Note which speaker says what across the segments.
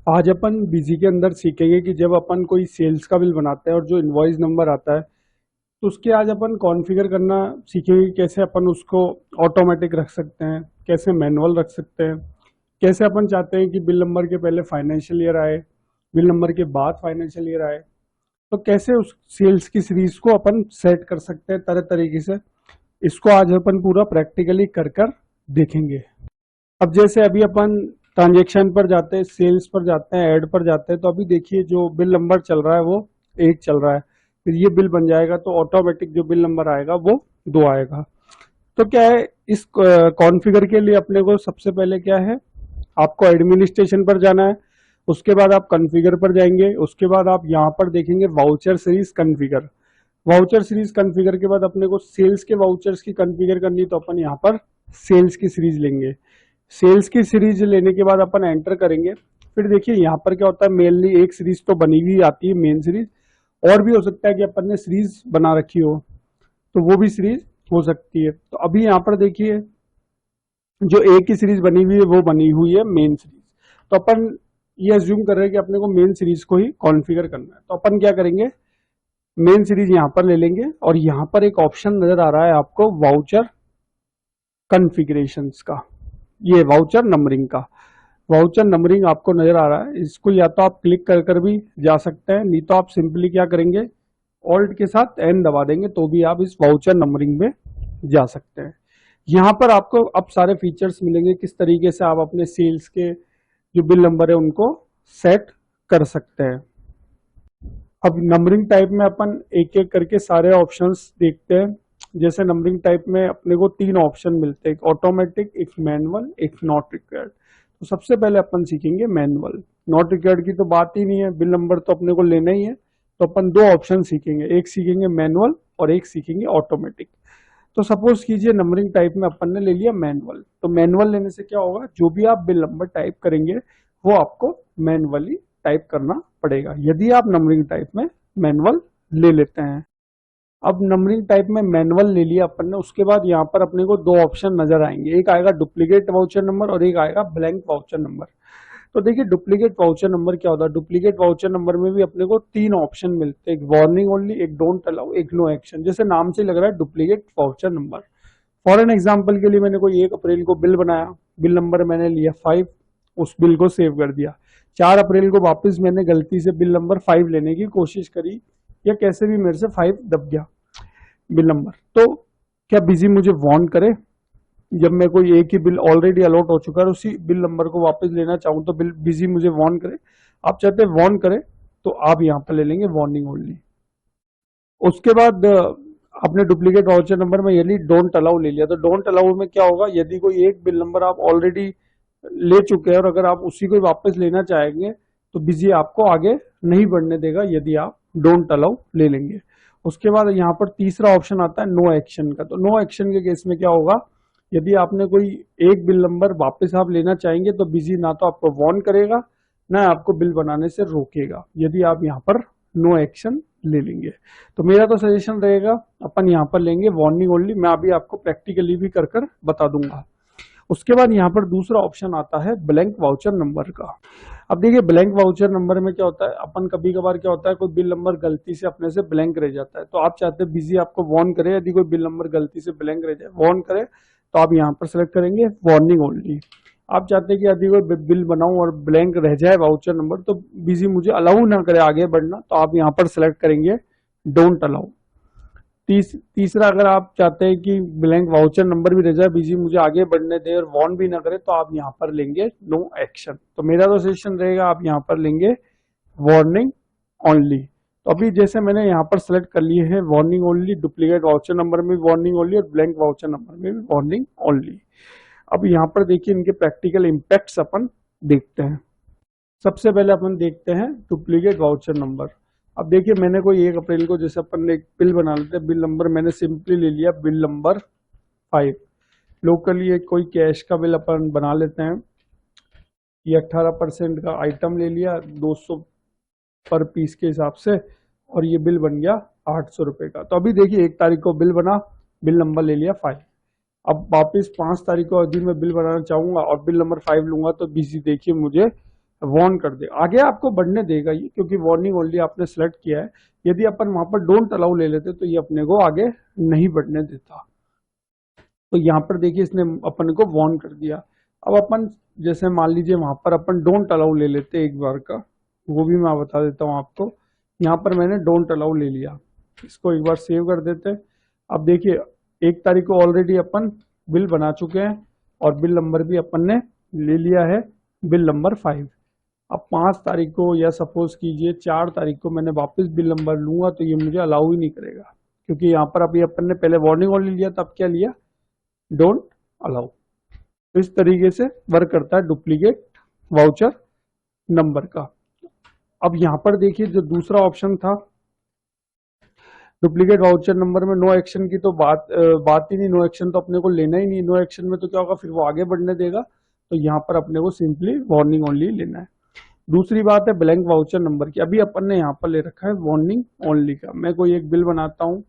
Speaker 1: आज अपन बीजी के अंदर सीखेंगे कि जब अपन कोई सेल्स का बिल बनाते हैं और जो इनवॉइस नंबर आता है तो उसके आज अपन कॉन्फ़िगर करना सीखेंगे कि कैसे अपन उसको ऑटोमेटिक रख सकते हैं, कैसे मैनुअल रख सकते हैं, कैसे अपन चाहते हैं कि बिल नंबर के पहले फाइनेंशियल ईयर आए, बिल नंबर के बाद फाइनेंशियल ईयर आए। तो कैसे उस सेल्स की सीरीज को अपन सेट कर सकते हैं तरह तरीके से, इसको आज अपन पूरा प्रैक्टिकली कर कर देखेंगे। अब जैसे अभी अपन ट्रांजेक्शन पर जाते हैं, सेल्स पर जाते हैं, ऐड पर जाते हैं, तो अभी देखिए जो बिल नंबर चल रहा है वो 1 चल रहा है। फिर ये बिल बन जाएगा तो ऑटोमेटिक जो बिल नंबर आएगा वो 2 आएगा। तो क्या है, इस कॉन्फ़िगर के लिए अपने को सबसे पहले क्या है, आपको एडमिनिस्ट्रेशन पर जाना है। उसके बाद आप कॉन्फ़िगर पर जाएंगे। उसके बाद आप यहाँ पर देखेंगे voucher series configure. Voucher series configure के बाद अपने को सेल्स के वाउचर्स की कॉन्फ़िगर करनी, तो अपन यहाँ पर सेल्स की सीरीज लेंगे। सेल्स की सीरीज लेने के बाद अपन एंटर करेंगे। फिर देखिए यहाँ पर क्या होता है, मेनली एक सीरीज तो बनी हुई आती है, मेन सीरीज। और भी हो सकता है कि अपन ने सीरीज बना रखी हो, तो वो भी सीरीज हो सकती है। तो अभी यहाँ पर देखिए जो एक ही सीरीज बनी हुई है वो बनी हुई है मेन सीरीज। तो अपन ये अज्यूम कर रहे हैं कि अपने को मेन सीरीज को ही कॉन्फ़िगर करना है। तो अपन क्या करेंगे, मेन सीरीज यहाँ पर ले लेंगे और यहाँ पर एक ऑप्शन नजर आ रहा है आपको वाउचर कॉन्फ़िगरेशंस का, ये वाउचर नंबरिंग का। वाउचर नंबरिंग आपको नजर आ रहा है, इसको या तो आप क्लिक कर कर भी जा सकते हैं, नहीं तो आप सिंपली क्या करेंगे, ऑल्ट के साथ एन दबा देंगे तो भी आप इस वाउचर नंबरिंग में जा सकते हैं। यहाँ पर आपको अब सारे फीचर्स मिलेंगे, किस तरीके से आप अपने सेल्स के जो बिल नंबर है उनको सेट कर सकते हैं। अब नंबरिंग टाइप में अपन एक एक करके सारे ऑप्शंस देखते हैं। जैसे नंबरिंग टाइप में अपने को 3 ऑप्शन मिलते हैं, एक ऑटोमेटिक, एक मैनुअल, एक नॉट रिक्वायर्ड। तो सबसे पहले अपन सीखेंगे मैनुअल। नॉट रिक्वायर्ड की तो बात ही नहीं है, बिल नंबर तो अपने को लेना ही है। तो अपन 2 ऑप्शन सीखेंगे, एक सीखेंगे मैनुअल और एक सीखेंगे ऑटोमेटिक। तो सपोज कीजिए नंबरिंग टाइप में अपन ने ले लिया मैनुअल। तो मैनुअल लेने से क्या होगा, जो भी आप बिल नंबर टाइप करेंगे वो आपको मैनुअली टाइप करना पड़ेगा, यदि आप नंबरिंग टाइप में मैनुअल ले लेते हैं। अब नंबरिंग टाइप में मैनुअल ले लिया अपन ने, उसके बाद यहाँ पर अपने को 2 ऑप्शन नजर आएंगे, एक आएगा डुप्लीकेट वाउचर नंबर और एक आएगा ब्लैंक वाउचर नंबर। तो देखिए डुप्लीकेट वाउचर नंबर क्या होता है, डुप्लीकेट वाउचर नंबर में भी अपने को 3 ऑप्शन मिलते हैं, एक वार्निंग ओनली, एक डोंट अलाउ, एक नो एक्शन। जैसे नाम से लग रहा है duplicate voucher number. For an example के लिए मैंने कोई 1 अप्रैल को बिल बनाया, बिल नंबर मैंने लिया 5, उस बिल को सेव कर दिया। 4 अप्रैल को वापस मैंने गलती से बिल नंबर 5 लेने की कोशिश करी, या कैसे भी मेरे से 5 दब गया बिल नंबर, तो क्या बिजी मुझे वार्न करे, जब मैं कोई एक ही बिल ऑलरेडी अलॉट हो चुका है उसी बिल नंबर को वापस लेना चाहूं तो बिल बिजी मुझे वार्न करे। आप चाहते हैं वार्न करे तो आप यहां पर ले लेंगे वार्निंग ओनली। उसके बाद आपने डुप्लीकेट वाउचर नंबर में यदि डोंट अलाउ ले लिया, तो डोंट अलाउ में क्या होगा, यदि कोई एक बिल नंबर आप ऑलरेडी ले चुके हैं और अगर आप उसी को वापस लेना चाहेंगे तो बिजी आपको आगे नहीं बढ़ने देगा, यदि आप डोंट अलाउ ले लेंगे। उसके बाद यहाँ पर तीसरा ऑप्शन आता है नो एक्शन का। तो नो एक्शन के केस में क्या होगा, यदि आपने कोई एक बिल नंबर वापस आप लेना चाहेंगे तो बिजी ना तो आपको वार्न करेगा ना आपको बिल बनाने से रोकेगा, यदि आप यहाँ पर नो एक्शन ले लेंगे। तो मेरा तो सजेशन रहेगा अपन यहाँ पर लेंगे वार्निंग ओनली, मैं अभी आपको प्रैक्टिकली भी कर कर बता दूंगा। उसके बाद यहाँ पर दूसरा ऑप्शन आता है ब्लैंक वाउचर नंबर का। अब देखिए ब्लैंक वाउचर नंबर में क्या होता है, अपन कभी कभार क्या होता है कोई बिल नंबर गलती से अपने से ब्लैंक रह जाता है, तो आप चाहते हैं बिजी आपको वार्न करे, यदि कोई बिल नंबर गलती से ब्लैंक रह जाए वार्न करे तो आप यहाँ पर सेलेक्ट करेंगे वार्निंग ओनली। आप चाहते हैं कि यदि कोई बिल बनाऊं और ब्लैंक रह जाए वाउचर नंबर तो बिजी मुझे अलाउ ना करे आगे बढ़ना, तो आप यहाँ पर सेलेक्ट करेंगे डोंट अलाउ। तीसरा अगर आप चाहते हैं कि ब्लैंक वाउचर नंबर भी रह जाए, बिजी मुझे आगे बढ़ने दे और वार्न भी ना करे, तो आप यहाँ पर लेंगे नो एक्शन। तो मेरा तो सजेशन रहेगा आप यहाँ पर लेंगे वार्निंग ओनली। तो अभी जैसे मैंने यहाँ पर सेलेक्ट कर लिए है warning only, duplicate voucher number में वार्निंग ओनली और ब्लैंक वाउचर नंबर में भी वार्निंग ओनली। अब यहाँ पर देखिए इनके प्रैक्टिकल इम्पैक्ट्स अपन देखते हैं। सबसे पहले अपन देखते हैं डुप्लीकेट वाउचर नंबर। अब देखिए मैंने कोई 1 अप्रैल को जैसे अपन ने एक बिल बना लेते हैं, बिल नंबर मैंने सिंपली ले लिया बिल नंबर 5। लोकली एक कोई कैश का बिल अपन बना लेते हैं, ये 18% का आइटम ले लिया 200 पर पीस के हिसाब से, और ये बिल बन गया 800 रुपए का। तो अभी देखिए 1 तारीख को बिल बना, बिल नंबर ले लिया 5। अब वापस 5 तारीख को यदि मैं बिल बनाना चाहूंगा और बिल नंबर 5 लूंगा तो बिजी देखिए मुझे वार्न कर दे, आगे आपको बढ़ने देगा ये, क्योंकि वार्निंग ओनली आपने सेलेक्ट किया है। यदि अपन वहां पर डोंट अलाउ ले लेते तो ये अपने को आगे नहीं बढ़ने देता। तो यहाँ पर देखिए इसने अपन को वार्न कर दिया। अब अपन जैसे मान लीजिए वहां पर अपन डोंट अलाउ ले लेते एक बार का, वो भी मैं बता देता हूँ आपको। यहाँ पर मैंने डोंट अलाउ ले लिया, इसको एक बार सेव कर देते हैं। अब देखिए 1 तारीख को ऑलरेडी अपन बिल बना चुके हैं और बिल नंबर भी अपन ने ले लिया है, बिल नंबर 5। अब 5 तारीख को या सपोज कीजिए 4 तारीख को मैंने वापस बिल नंबर लूंगा तो ये मुझे अलाउ ही नहीं करेगा, क्योंकि यहाँ पर अभी अपन ने पहले वार्निंग ओनली लिया, तब क्या लिया, डोंट अलाउ। इस तरीके से वर्क करता है डुप्लीकेट वाउचर नंबर का। अब यहां पर देखिए जो दूसरा ऑप्शन था डुप्लीकेट वाउचर नंबर में, नो एक्शन की तो बात ही नहीं, नो एक्शन तो अपने को लेना ही नहीं। नो एक्शन में तो क्या होगा, फिर वो आगे बढ़ने देगा। तो यहाँ पर अपने को सिंपली वार्निंग ओनली लेना है। दूसरी बात है ब्लैंक वाउचर नंबर की। अभी अपन ने यहाँ पर ले रखा है वार्निंग ओनली का। मैं कोई एक बिल बनाता हूँ,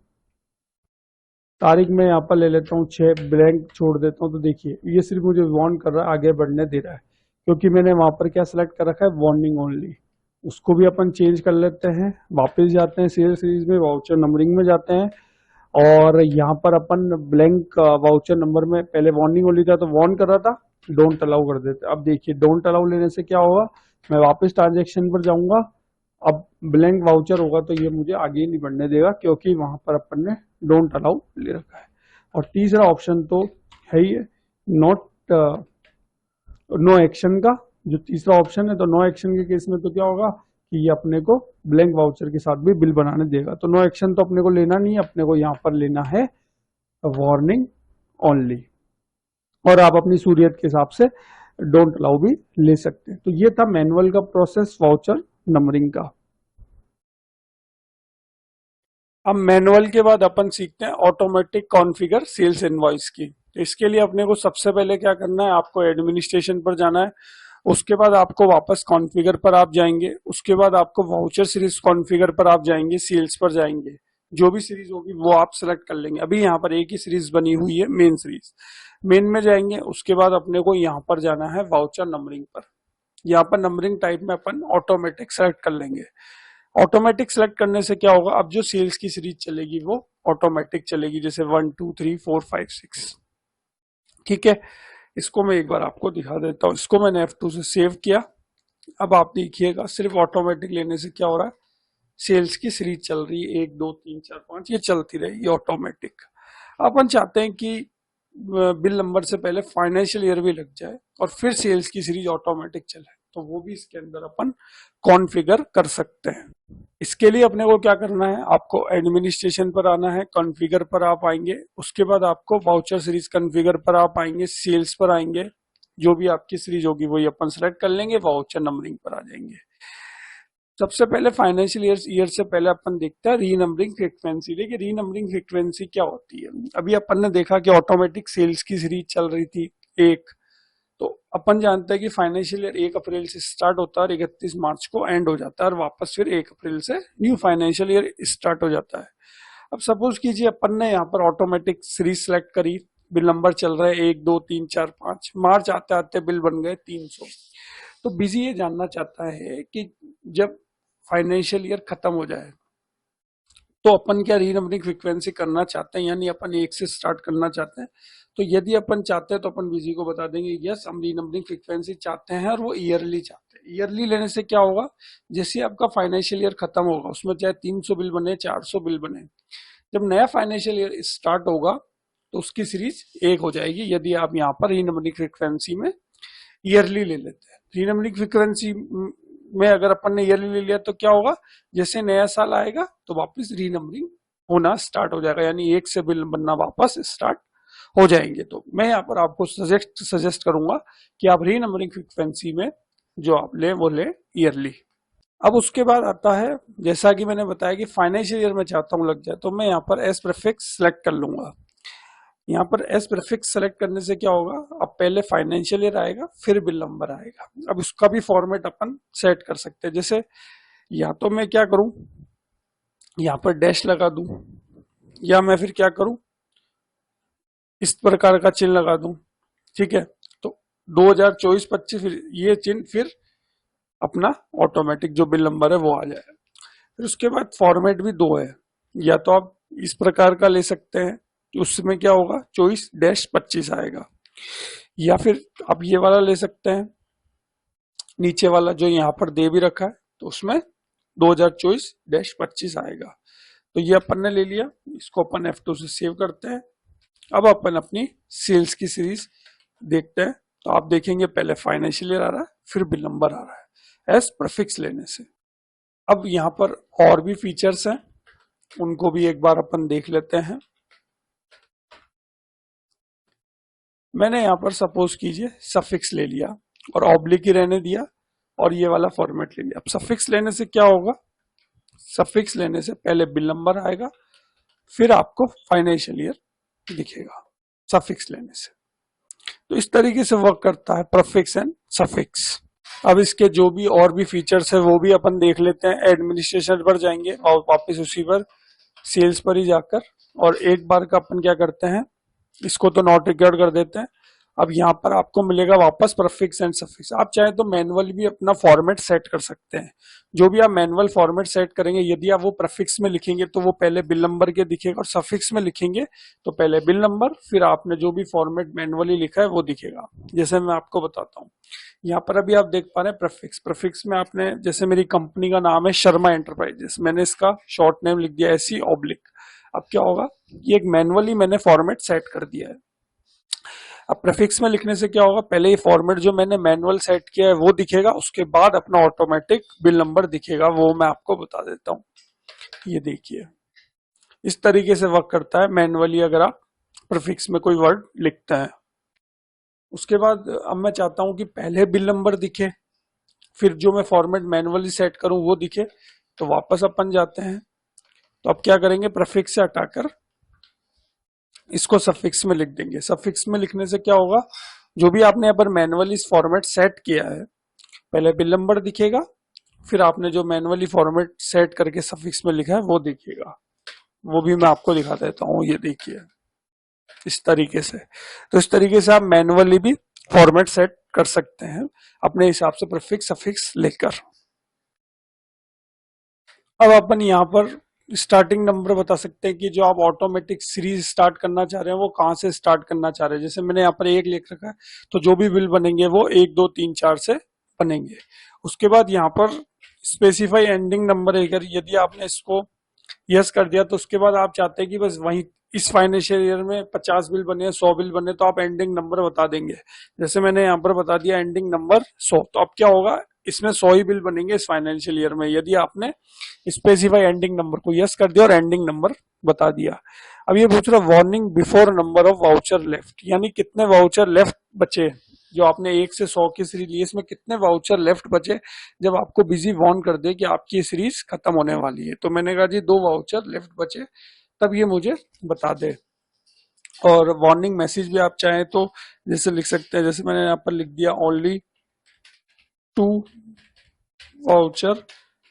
Speaker 1: तारीख में यहाँ पर ले लेता हूँ 6, ब्लैंक छोड़ देता हूँ। तो देखिए ये सिर्फ मुझे वार्न कर रहा है, आगे बढ़ने दे रहा है, क्योंकि मैंने वहां पर क्या सिलेक्ट कर रखा है, वार्निंग ओनली। उसको भी अपन चेंज कर लेते हैं, वापस जाते हैं सेल सीरीज में, वाउचर नंबरिंग में जाते हैं और यहाँ पर अपन ब्लैंक वाउचर नंबर में पहले वार्निंग ओनली था तो वार्न कर रहा था, डोंट अलाउ कर देते। अब देखिए डोंट अलाउ लेने से क्या होगा, मैं वापस ट्रांजेक्शन पर जाऊंगा, अब ब्लैंक वाउचर होगा तो ये मुझे आगे नहीं बढ़ने देगा, क्योंकि वहां पर अपन ने डोंट अलाउ ले रखा है। और तीसरा ऑप्शन तो है ही नॉट नो एक्शन का, जो तीसरा ऑप्शन है। तो नो एक्शन के केस में तो क्या होगा कि ये अपने को ब्लैंक वाउचर के साथ भी बिल बनाने देगा। तो नो एक्शन तो अपने को लेना नहीं है, अपने को यहाँ पर लेना है वार्निंग ओनली। और आप अपनी सूरियत के हिसाब से डोंट अलाउ भी ले सकते हैं। तो ये था मैनुअल का प्रोसेस वाउचर नंबरिंग का। अब मैनुअल के बाद अपन सीखते हैं ऑटोमेटिक कॉन्फ़िगर सेल्स इनवॉइस की। तो इसके लिए अपने को सबसे पहले क्या करना है, आपको एडमिनिस्ट्रेशन पर जाना है, उसके बाद आपको वापस कॉन्फ़िगर पर आप जाएंगे, उसके बाद आपको वाउचर सीरीज कॉन्फ़िगर पर आप जाएंगे, सेल्स पर जाएंगे, जो भी सीरीज होगी वो आप सेलेक्ट कर लेंगे। अभी यहाँ पर एक ही सीरीज बनी हुई है, मेन सीरीज, मेन में जाएंगे। उसके बाद अपने को यहाँ पर जाना है वाउचर नंबरिंग पर। यहाँ पर नंबरिंग टाइप में अपन ऑटोमेटिक सेलेक्ट कर लेंगे। ऑटोमेटिक सेलेक्ट करने से क्या होगा, अब जो सेल्स की सीरीज चलेगी वो ऑटोमेटिक चलेगी, जैसे 1 2 3 4 5 6। ठीक है, इसको मैं एक बार आपको दिखा देता हूँ। इसको मैंने F2 से सेव किया। अब आप देखिएगा सिर्फ ऑटोमेटिक लेने से क्या हो रहा है, सेल्स की सीरीज चल रही है 1 2 3 4 5, ये चलती रहेगी ऑटोमेटिक। अपन चाहते हैं कि बिल नंबर से पहले फाइनेंशियल ईयर भी लग जाए और फिर सेल्स की सीरीज ऑटोमेटिक चले, तो वो भी इसके अंदर अपन कॉन्फ़िगर कर सकते हैं। इसके लिए अपने को क्या करना है, आपको एडमिनिस्ट्रेशन पर आना है, कॉन्फ़िगर पर आप आएंगे, उसके बाद आपको वाउचर सीरीज कॉन्फ़िगर पर आप आएंगे, सेल्स पर आएंगे, जो भी आपकी सीरीज होगी वही अपन सेलेक्ट कर लेंगे, वाउचर नंबरिंग पर आ जाएंगे। सबसे पहले फाइनेंशियल ईयर से पहले अपन देखते हैं रीनंबरिंग फ्रीक्वेंसी। देखिए रीनंबरिंग फ्रीक्वेंसी क्या होती है। अभी अपन ने देखा कि ऑटोमेटिक सेल्स की सीरीज चल रही थी एक, तो अपन जानते हैं कि फाइनेंशियल ईयर 1 अप्रैल से स्टार्ट होता है और 31 मार्च को एंड हो जाता है और वापस फिर 1 अप्रैल से न्यू फाइनेंशियल ईयर स्टार्ट हो जाता है। अब सपोज कीजिए अपन ने यहाँ पर ऑटोमेटिक सीरीज सेलेक्ट करी, बिल नंबर चल रहा है 1 2 3 4 5, मार्च आते आते बिल बन गए 300। तो बिजी ये जानना चाहता है कि जब फाइनेंशियल ईयर खत्म हो जाए तो अपन क्या रीनंबरिंग फ्रीक्वेंसी करना चाहते हैं, यानी अपन 1 से स्टार्ट करना चाहते हैं। तो यदि अपन चाहते हैं तो अपन बिजी को बता देंगे यस हम रीनंबरिंग फ्रीक्वेंसी चाहते हैं और वो ईयरली चाहते हैं। ईयरली लेने से क्या होगा, जैसे आपका फाइनेंशियल ईयर खत्म होगा, उसमें चाहे 300 बिल बने 400 बिल बने, जब नया फाइनेंशियल ईयर स्टार्ट होगा तो उसकी सीरीज 1 हो जाएगी, यदि आप यहाँ पर रीनंबरिंग फ्रीक्वेंसी में ईयरली ले लेते हैं। रीनंबरिंग फ्रीक्वेंसी में अगर अपन ने ईयरली ले लिया तो क्या होगा, जैसे नया साल आएगा तो वापस रीनंबरिंग होना स्टार्ट हो जाएगा, यानी 1 से बिल बनना वापस स्टार्ट हो जाएंगे। तो मैं यहाँ पर आपको सजेस्ट करूंगा कि आप रीनंबरिंग फ्रीक्वेंसी में जो आप ले वो ले ईयरली। अब उसके बाद आता है, जैसा कि मैंने बताया कि फाइनेंशियल ईयर में चाहता हूँ लग जाए, तो मैं यहाँ पर एस प्रीफिक्स सेलेक्ट कर लूंगा। यहाँ पर एस प्रीफिक्स सेलेक्ट करने से क्या होगा, अब पहले फाइनेंशियल ईयर आएगा फिर बिल नंबर आएगा। अब उसका भी फॉर्मेट अपन सेट कर सकते हैं, जैसे या तो मैं क्या करूं, यहाँ पर डैश लगा दूं, या मैं फिर क्या करूं, इस प्रकार का चिन्ह लगा दूं। ठीक है, तो 2024-25 फिर ये चिन्ह फिर अपना ऑटोमेटिक जो बिल नंबर है वो आ जाए। फिर उसके बाद फॉर्मेट भी दो है, या तो आप इस प्रकार का ले सकते हैं कि उसमें क्या होगा 24-25 आएगा, या फिर आप ये वाला ले सकते हैं नीचे वाला जो यहाँ पर दे भी रखा है, तो उसमें 2024-25 आएगा। तो ये अपन ने ले लिया, इसको अपन F2 से सेव करते हैं। अब अपन अपनी सेल्स की सीरीज देखते हैं। तो आप देखेंगे पहले फाइनेंशियल ईयर आ रहा है, फिर बिल नंबर आ रहा है एस प्रीफिक्स लेने से। अब यहाँ पर और भी फीचर्स हैं, उनको भी एक बार अपन देख लेते हैं। मैंने यहाँ पर सपोज कीजिए सफिक्स ले लिया और ऑब्लिक ही रहने दिया और ये वाला फॉर्मेट ले लिया। अब सफिक्स लेने से क्या होगा, सफिक्स लेने से पहले बिल नंबर आएगा, फिर आपको फाइनेंशियल ईयर दिखेगा सफिक्स लेने से। तो इस तरीके से वर्क करता है प्रीफिक्स एंड सफिक्स। अब इसके जो भी और भी फीचर्स है वो भी अपन देख लेते हैं। एडमिनिस्ट्रेशन पर जाएंगे और वापस उसी पर सेल्स पर ही जाकर, और एक बार का अपन क्या करते हैं, इसको तो नॉट रिक्वायर्ड कर देते हैं। अब यहाँ पर आपको मिलेगा वापस प्रीफिक्स एंड सफिक्स। आप चाहे तो मैनुअल भी अपना फॉर्मेट सेट कर सकते हैं। जो भी आप मैनुअल फॉर्मेट सेट करेंगे, यदि आप वो प्रीफिक्स में लिखेंगे तो वो पहले बिल नंबर के दिखेगा, और सफिक्स में लिखेंगे तो पहले बिल नंबर, फिर आपने जो भी फॉर्मेट मैनुअली लिखा है वो दिखेगा। जैसे मैं आपको बताता हूँ, यहाँ पर अभी आप देख पा रहे हैं प्रीफिक्स। प्रीफिक्स में आपने, जैसे मेरी कंपनी का नाम है शर्मा एंटरप्राइजेस, मैंने इसका शॉर्ट नेम लिख दिया SE ऑब्लिक। अब क्या होगा, ये एक मैनुअली मैंने फॉर्मेट सेट कर दिया है। अब प्रीफिक्स में लिखने से क्या होगा, पहले ये फॉर्मेट जो मैंने मैनुअल सेट किया है वो दिखेगा, उसके बाद अपना ऑटोमेटिक बिल नंबर दिखेगा। वो मैं आपको बता देता हूँ, ये देखिए इस तरीके से वर्क करता है मैनुअली अगर आप प्रीफिक्स में कोई वर्ड लिखते हैं। उसके बाद अब मैं चाहता हूं कि पहले बिल नंबर दिखे, फिर जो मैं फॉर्मेट मैनुअली सेट करूं वो दिखे, तो वापस अपन जाते हैं। तो अब क्या करेंगे, प्रीफिक्स से हटाकर इसको सफिक्स में लिख देंगे। सफिक्स में लिखने से क्या होगा, जो भी आपने यहाँ पर मैनुअली फॉर्मेट सेट किया है, पहले बिल नंबर दिखेगा, फिर आपने जो मैनुअली फॉर्मेट सेट करके सफिक्स में लिखा है वो दिखेगा। वो भी मैं आपको दिखा देता हूँ, ये देखिए इस तरीके से। तो इस तरीके से आप मैनुअली भी फॉर्मेट सेट कर सकते हैं अपने हिसाब से प्रीफिक्स सफिक्स लेकर। अब अपन यहाँ पर स्टार्टिंग नंबर बता सकते हैं कि जो आप ऑटोमेटिक सीरीज स्टार्ट करना चाह रहे हैं वो कहाँ से स्टार्ट करना चाह रहे हैं। जैसे मैंने यहाँ पर 1 लिख रखा है, तो जो भी बिल बनेंगे वो 1 2 3 4 से बनेंगे। उसके बाद यहाँ पर स्पेसिफाई एंडिंग नंबर, यदि आपने इसको यस कर दिया तो उसके बाद आप चाहते हैं कि बस वहीं इस फाइनेंशियल ईयर में 50 बिल बने, 100 बिल बने, तो आप एंडिंग नंबर बता देंगे। जैसे मैंने यहाँ पर बता दिया एंडिंग नंबर 100, तो अब क्या होगा, इसमें 100 ही बिल बनेंगे इस फाइनेंशियल ईयर में, यदि आपने स्पेसिफाई एंडिंग नंबर को यस कर दिया और एंडिंग नंबर बता दिया। अब ये पूछ रहा warning before number of voucher left, यानी कितने वाउचर लेफ्ट बचे, जो आपने 1 से 100 की सीरीज ली इसमें कितने वाउचर लेफ्ट बचे जब आपको बिजी वार्न कर दे कि आपकी सीरीज खत्म होने वाली है। तो मैंने कहा जी 2 वाउचर लेफ्ट बचे, तब ये मुझे बता दे। और वार्निंग मैसेज भी आप चाहें तो जैसे लिख सकते हैं, जैसे मैंने यहाँ पर लिख दिया ओनली 2 वाउचर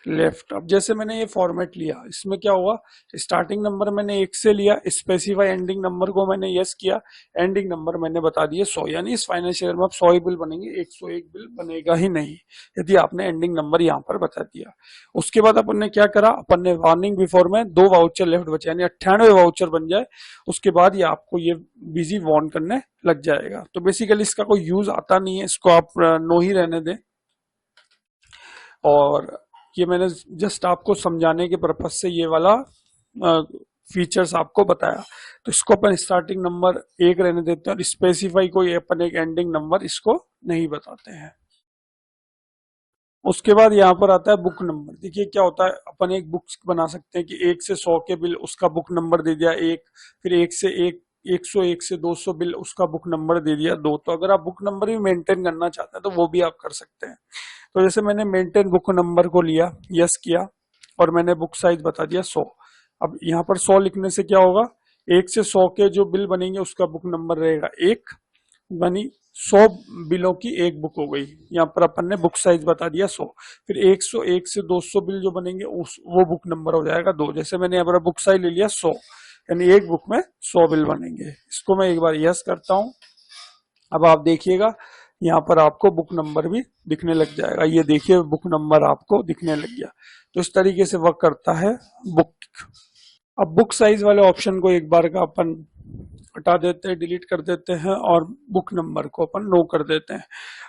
Speaker 1: लेफ्ट। अब जैसे मैंने ये फॉर्मेट लिया, इसमें क्या हुआ, स्टार्टिंग नंबर मैंने 1 से लिया, स्पेसिफाई एंडिंग नंबर को मैंने यस किया, एंडिंग नंबर मैंने बता दिया 100, यानी इस फाइनेंशियल ईयर में अब 100 ही बिल बनेंगे, 101 बिल बनेगा ही नहीं यदि आपने एंडिंग नंबर यहाँ पर बता दिया। उसके बाद अपन ने क्या करा, अपन ने वार्निंग बिफोर में 2 वाउचर लेफ्ट बचे, यानी 98 वाउचर बन जाए, उसके बाद ये आपको ये बिजी वार्न करने लग जाएगा। तो बेसिकली इसका कोई यूज आता नहीं है, इसको आप नो ही रहने दें। और ये मैंने जस्ट आपको समझाने के पर्पज से ये वाला फीचर्स आपको बताया। तो इसको अपन स्टार्टिंग नंबर 1 रहने देते हैं और स्पेसिफाई कोई अपन एक एंडिंग नंबर इसको नहीं बताते हैं। उसके बाद यहाँ पर आता है बुक नंबर। देखिए क्या होता है, अपन एक बुक बना सकते हैं कि 1 से 100 के बिल उसका बुक नंबर दे दिया 1, फिर 1 से 101 से 200 बिल उसका बुक नंबर दे दिया 2। तो अगर आप बुक नंबर भी मेंटेन करना चाहते हैं तो वो भी आप कर सकते हैं। तो जैसे मैंने मेंटेन बुक नंबर को लिया, यस किया, और मैंने बुक साइज बता दिया 100। अब यहाँ पर 100 लिखने से क्या होगा, 1 से 100 के जो बिल बनेंगे उसका बुक नंबर रहेगा 1, यानी 100 बिलों की एक बुक हो गई। यहाँ पर अपन ने बुक साइज बता दिया 100। फिर 101 से 200 बिल जो बनेंगे वो बुक नंबर हो जाएगा 2। जैसे मैंने यहाँ पर बुक साइज ले लिया 100, यानी एक बुक में 100 बिल बनेंगे। इसको मैं एक बार यस करता हूं। अब आप देखिएगा यहाँ पर आपको बुक नंबर भी दिखने लग जाएगा। ये देखिए बुक नंबर आपको दिखने लग गया। तो इस तरीके से वर्क करता है बुक। अब बुक साइज वाले ऑप्शन को एक बार का अपन हटा देते हैं, डिलीट कर देते हैं और बुक नंबर को अपन नो कर देते हैं।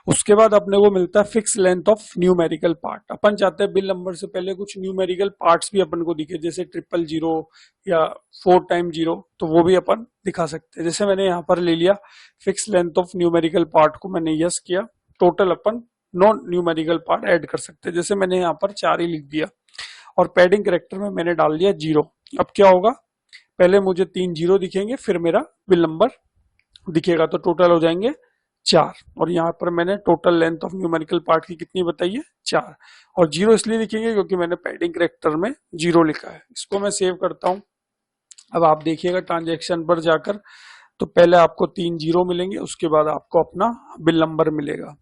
Speaker 1: उसके बाद अपने को मिलता है fix length of numerical part. अपन चाहते हैं बिल नंबर से पहले कुछ न्यूमेरिकल पार्ट्स भी अपन को दिखे, जैसे 000 या 4 टाइम 0, तो वो भी अपन दिखा सकते हैं। जैसे मैंने यहाँ पर ले लिया fix length of numerical part को, मैंने यस किया। टोटल अपन नॉन न्यूमेरिकल पार्ट ऐड कर सकते हैं, जैसे मैंने यहाँ पर 4 ही लिख दिया और पैडिंग कैरेक्टर में मैंने डाल दिया 0। अब क्या होगा, पहले मुझे 3 0 दिखेंगे, फिर मेरा बिल नंबर दिखेगा, तो टोटल हो जाएंगे 4। और यहाँ पर मैंने total length of numerical part की कितनी बताई है, 4। और 0 इसलिए दिखेंगे क्योंकि मैंने पैडिंग कैरेक्टर में 0 लिखा है। इसको मैं सेव करता हूँ। अब आप देखिएगा ट्रांजेक्शन पर जाकर, तो पहले आपको 3 0 मिलेंगे, उसके बाद आपको अपना बिल नंबर मिलेगा।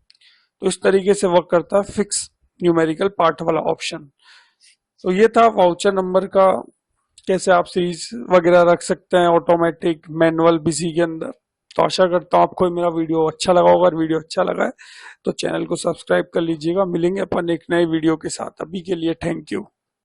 Speaker 1: तो इस तरीके से वर्क करता है फिक्स न्यूमेरिकल पार्ट वाला ऑप्शन। तो ये था वाउचर नंबर का, कैसे आप सीरीज वगैरह रख सकते हैं ऑटोमेटिक मैनुअल बिजी के अंदर। तो आशा करता हूँ आपको मेरा वीडियो अच्छा लगा होगा। अगर वीडियो अच्छा लगा है तो चैनल को सब्सक्राइब कर लीजिएगा। मिलेंगे अपन एक नए वीडियो के साथ। अभी के लिए थैंक यू।